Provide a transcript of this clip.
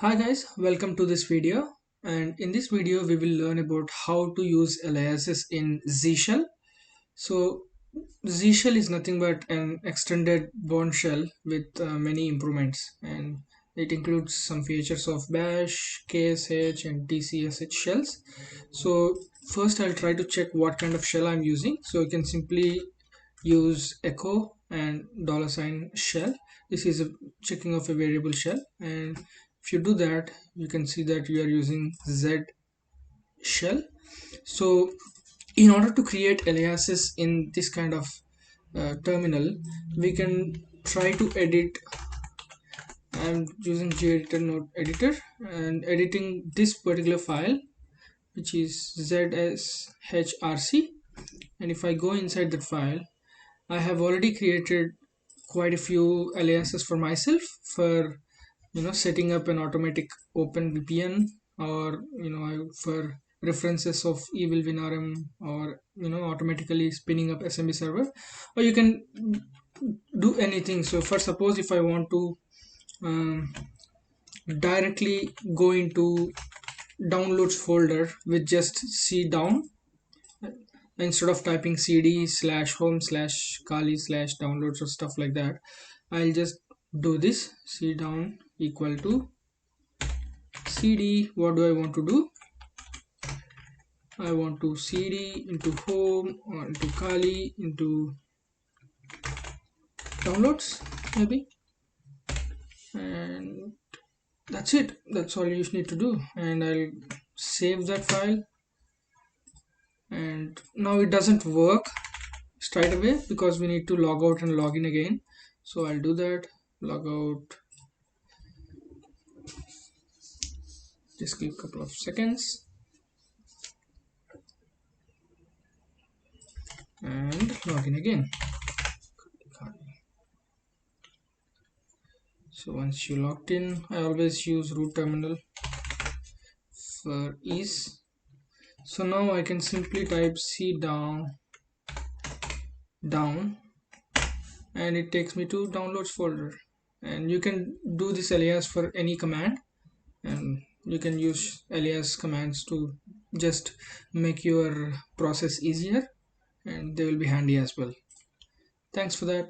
Hi guys, welcome to this video, and in this video we will learn about how to use aliases in Z shell. So Z shell is nothing but an extended Bond shell with many improvements, and it includes some features of bash, KSH and TCSH shells. So first I'll try to check what kind of shell I'm using. So you can simply use echo and $ shell. This is a checking of a variable shell, and if you do that you can see that you are using Z shell. So in order to create aliases in this kind of terminal, we can try to edit. I'm using gedit node editor and editing this particular file, which is zshrc. And if I go inside that file, I have already created quite a few aliases for myself for setting up an automatic open VPN, or for references of evil WinRM, or automatically spinning up SMB server, or you can do anything. So for suppose if I want to um, directly go into downloads folder with just c down, instead of typing cd slash home slash kali slash downloads or stuff like that, I'll just do this c down equal to cd. What do I want to do? I want to cd into home or into kali into downloads maybe, and that's it. That's all you need to do, and I'll save that file. And now it doesn't work straight away because we need to log out and log in again. So I'll do that. Log out, just give a couple of seconds, and log in again. So once you logged in, I always use root terminal for ease. So now I can simply type c down and it takes me to downloads folder. And you can do this alias for any command, and you can use alias commands to just make your process easier, and they will be handy as well. Thanks for that.